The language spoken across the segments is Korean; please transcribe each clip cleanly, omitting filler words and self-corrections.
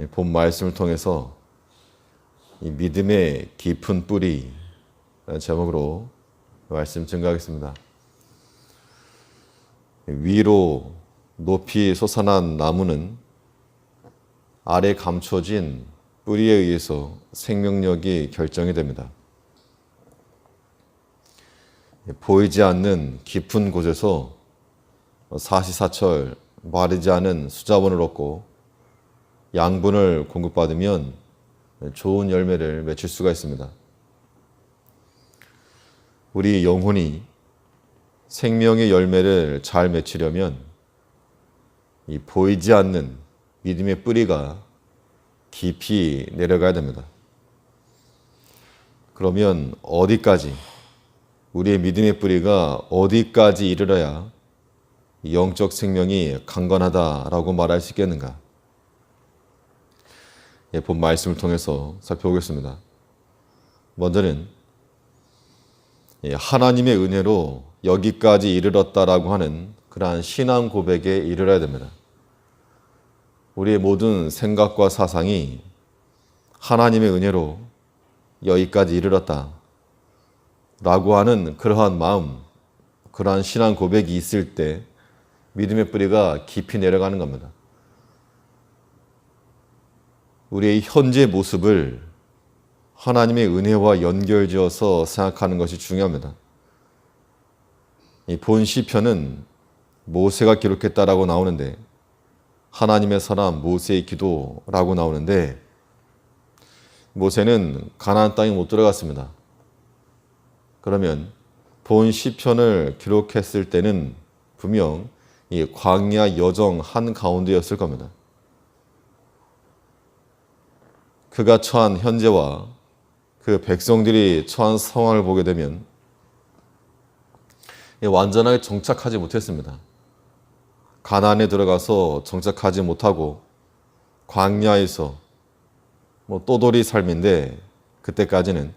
본 말씀을 통해서 이 믿음의 깊은 뿌리 라는 제목으로 말씀 증거하겠습니다. 위로 높이 솟아난 나무는 아래 감춰진 뿌리에 의해서 생명력이 결정이 됩니다. 보이지 않는 깊은 곳에서 사시사철 마르지 않은 수자원을 얻고 양분을 공급받으면 좋은 열매를 맺을 수가 있습니다. 우리 영혼이 생명의 열매를 잘 맺으려면 이 보이지 않는 믿음의 뿌리가 깊이 내려가야 됩니다. 그러면 어디까지, 우리의 믿음의 뿌리가 어디까지 이르러야 영적 생명이 강건하다라고 말할 수 있겠는가? 본 말씀을 통해서 살펴보겠습니다. 먼저는 하나님의 은혜로 여기까지 이르렀다라고 하는 그러한 신앙 고백에 이르러야 됩니다. 우리의 모든 생각과 사상이 하나님의 은혜로 여기까지 이르렀다 라고 하는 그러한 마음, 그러한 신앙 고백이 있을 때 믿음의 뿌리가 깊이 내려가는 겁니다. 우리의 현재 모습을 하나님의 은혜와 연결지어서 생각하는 것이 중요합니다. 이 본 시편은 모세가 기록했다라고 나오는데, 하나님의 사람 모세의 기도라고 나오는데, 모세는 가나안 땅에 못 들어갔습니다. 그러면 본 시편을 기록했을 때는 분명 이 광야 여정 한가운데였을 겁니다. 그가 처한 현재와 그 백성들이 처한 상황을 보게 되면 완전하게 정착하지 못했습니다. 가나안에 들어가서 정착하지 못하고 광야에서 또돌이 삶인데, 그때까지는.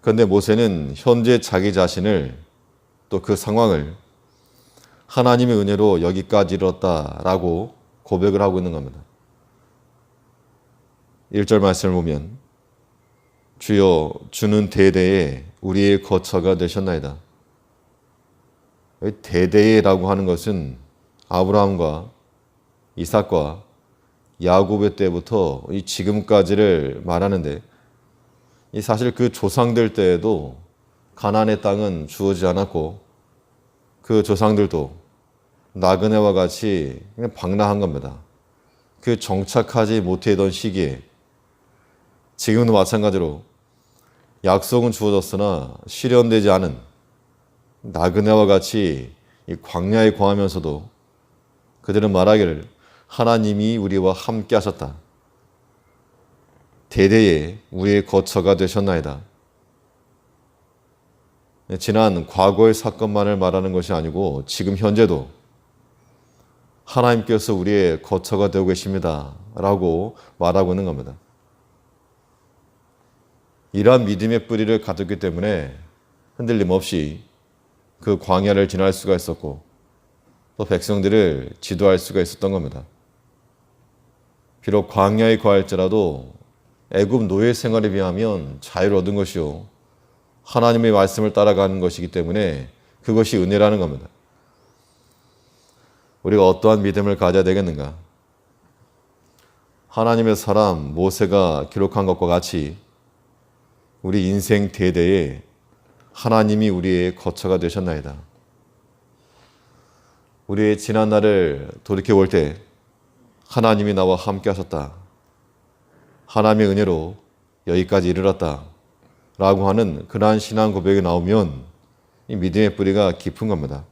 그런데 모세는 현재 자기 자신을, 또 그 상황을 하나님의 은혜로 여기까지 이르렀다라고 고백을 하고 있는 겁니다. 1절 말씀을 보면, 주여 주는 대대에 우리의 거처가 되셨나이다. 대대라고 하는 것은 아브라함과 이삭과 야곱의 때부터 지금까지를 말하는데, 사실 그 조상들 때에도 가나안의 땅은 주어지지 않았고, 그 조상들도 나그네와 같이 그냥 방랑한 겁니다. 그 정착하지 못하던 시기에 지금도 마찬가지로 약속은 주어졌으나 실현되지 않은 나그네와 같이 이 광야에 거하면서도 그들은 말하기를 하나님이 우리와 함께 하셨다. 대대에 우리의 거처가 되셨나이다. 지난 과거의 사건만을 말하는 것이 아니고 지금 현재도 하나님께서 우리의 거처가 되고 계십니다 라고 말하고 있는 겁니다. 이러한 믿음의 뿌리를 가졌기 때문에 흔들림 없이 그 광야를 지날 수가 있었고, 또 백성들을 지도할 수가 있었던 겁니다. 비록 광야에 거할지라도 애굽 노예 생활에 비하면 자유를 얻은 것이요, 하나님의 말씀을 따라가는 것이기 때문에 그것이 은혜라는 겁니다. 우리가 어떠한 믿음을 가져야 되겠는가? 하나님의 사람 모세가 기록한 것과 같이 우리 인생 대대에 하나님이 우리의 거처가 되셨나이다. 우리의 지난 날을 돌이켜볼 때 하나님이 나와 함께 하셨다. 하나님의 은혜로 여기까지 이르렀다. 라고 하는 그러한 신앙 고백이 나오면 이 믿음의 뿌리가 깊은 겁니다.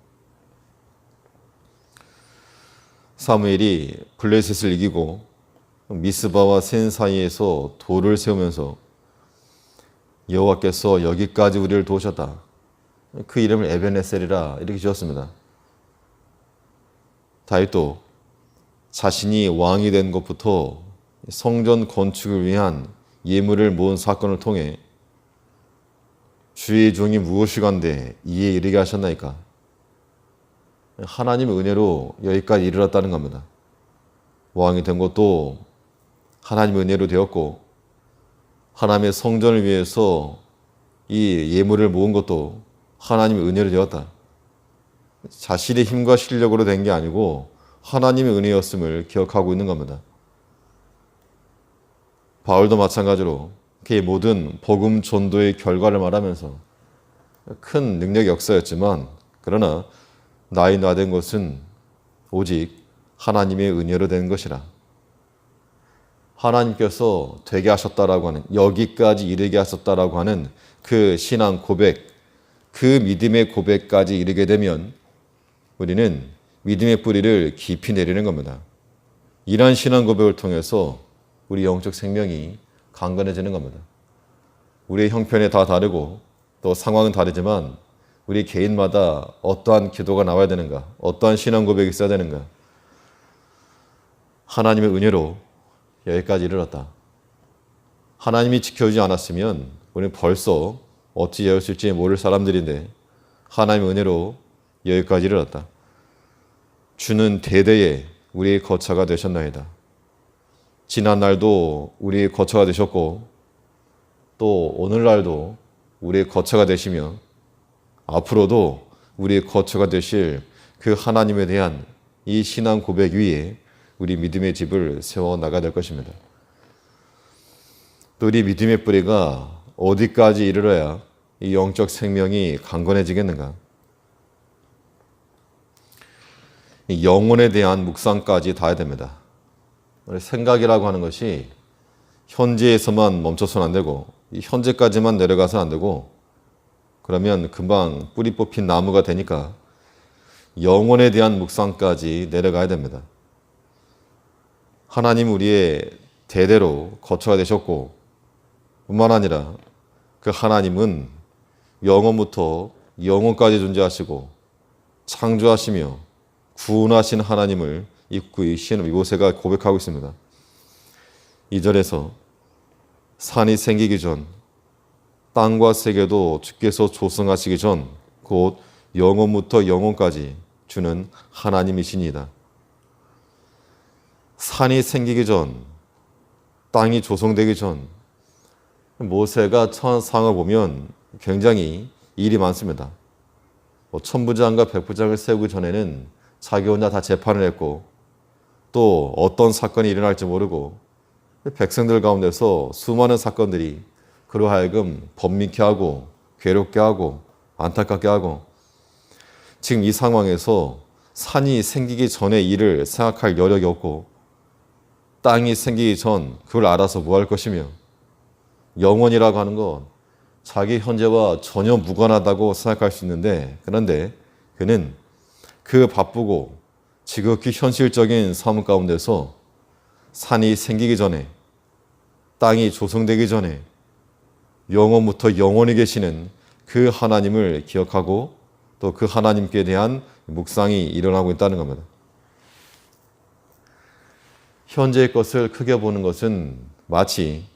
사무엘이 블레셋을 이기고 미스바와 센 사이에서 돌을 세우면서 여호와께서 여기까지 우리를 도우셨다. 그 이름을 에베네셀이라 이렇게 지었습니다. 다윗도 자신이 왕이 된 것부터 성전 건축을 위한 예물을 모은 사건을 통해 주의 종이 무엇이건대 이에 이르게 하셨나이까? 하나님의 은혜로 여기까지 이르렀다는 겁니다. 왕이 된 것도 하나님의 은혜로 되었고, 하나님의 성전을 위해서 이 예물을 모은 것도 하나님의 은혜로 되었다. 자신의 힘과 실력으로 된 게 아니고 하나님의 은혜였음을 기억하고 있는 겁니다. 바울도 마찬가지로 그의 모든 복음 전도의 결과를 말하면서 큰 능력의 역사였지만, 그러나 나의 나된 것은 오직 하나님의 은혜로 된 것이라. 하나님께서 되게 하셨다라고 하는, 여기까지 이르게 하셨다라고 하는 그 신앙 고백, 그 믿음의 고백까지 이르게 되면 우리는 믿음의 뿌리를 깊이 내리는 겁니다. 이러한 신앙 고백을 통해서 우리 영적 생명이 강건해지는 겁니다. 우리의 형편이 다 다르고 또 상황은 다르지만 우리 개인마다 어떠한 기도가 나와야 되는가, 어떠한 신앙 고백이 있어야 되는가. 하나님의 은혜로 여기까지 이르렀다. 하나님이 지켜주지 않았으면 우리는 벌써 어찌 되었을지 모를 사람들인데 하나님의 은혜로 여기까지 이르렀다. 주는 대대에 우리의 거처가 되셨나이다. 지난 날도 우리의 거처가 되셨고 또 오늘날도 우리의 거처가 되시며 앞으로도 우리의 거처가 되실 그 하나님에 대한 이 신앙 고백 위에 우리 믿음의 집을 세워나가야 될 것입니다. 또 우리 믿음의 뿌리가 어디까지 이르러야 이 영적 생명이 강건해지겠는가? 이 영혼에 대한 묵상까지 닿아야 됩니다. 우리 생각이라고 하는 것이 현재에서만 멈춰서는 안 되고 이 현재까지만 내려가서는 안 되고, 그러면 금방 뿌리 뽑힌 나무가 되니까 영혼에 대한 묵상까지 내려가야 됩니다. 하나님 우리의 대대로 거처가 되셨고, 뿐만 아니라 그 하나님은 영원부터 영원까지 존재하시고 창조하시며 구원하신 하나님을 이 모세가 고백하고 있습니다. 2절에서 산이 생기기 전, 땅과 세계도 주께서 조성하시기 전, 곧 영원부터 영원까지 주는 하나님이시니이다. 산이 생기기 전, 땅이 조성되기 전, 모세가 처한 상황을 보면 굉장히 일이 많습니다. 천부장과 백부장을 세우기 전에는 자기 혼자 다 재판을 했고, 또 어떤 사건이 일어날지 모르고 백성들 가운데서 수많은 사건들이 그로 하여금 번민케 하고 괴롭게 하고 안타깝게 하고, 지금 이 상황에서 산이 생기기 전의 일을 생각할 여력이 없고 땅이 생기기 전 그걸 알아서 뭐 할 것이며, 영혼이라고 하는 건 자기 현재와 전혀 무관하다고 생각할 수 있는데, 그런데 그는 그 바쁘고 지극히 현실적인 삶 가운데서 산이 생기기 전에, 땅이 조성되기 전에 영원부터 영원히 계시는 그 하나님을 기억하고 또 그 하나님께 대한 묵상이 일어나고 있다는 겁니다. 현재의 것을 크게 보는 것은 마치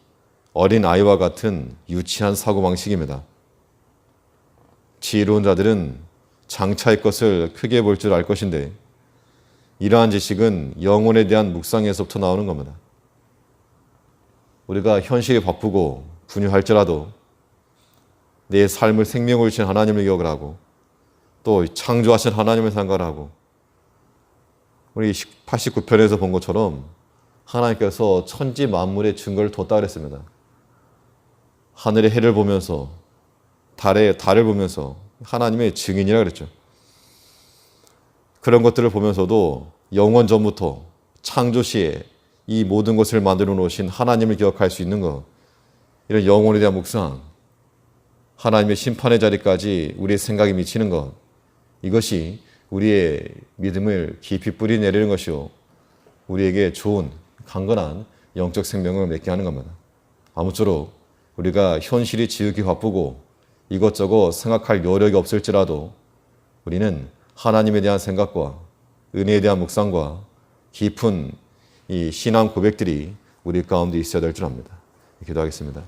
어린 아이와 같은 유치한 사고방식입니다. 지혜로운 자들은 장차의 것을 크게 볼 줄 알 것인데, 이러한 지식은 영혼에 대한 묵상에서부터 나오는 겁니다. 우리가 현실이 바쁘고 분유할지라도 내 삶을 생명을 주신 하나님을 기억을 하고 또 창조하신 하나님을 생각을 하고, 우리 89편에서 본 것처럼 하나님께서 천지 만물의 증거를 뒀다 그랬습니다. 하늘의 해를 보면서 달을 보면서 하나님의 증인이라 그랬죠. 그런 것들을 보면서도 영원 전부터 창조 시에 이 모든 것을 만들어 놓으신 하나님을 기억할 수 있는 것, 이런 영혼에 대한 묵상, 하나님의 심판의 자리까지 우리의 생각이 미치는 것, 이것이 우리의 믿음을 깊이 뿌리 내리는 것이요, 우리에게 좋은 강건한 영적 생명을 맺게 하는 겁니다. 아무쪼록 우리가 현실이 지극히 바쁘고 이것저것 생각할 여력이 없을지라도 우리는 하나님에 대한 생각과 은혜에 대한 묵상과 깊은 이 신앙 고백들이 우리 가운데 있어야 될 줄 압니다. 기도하겠습니다.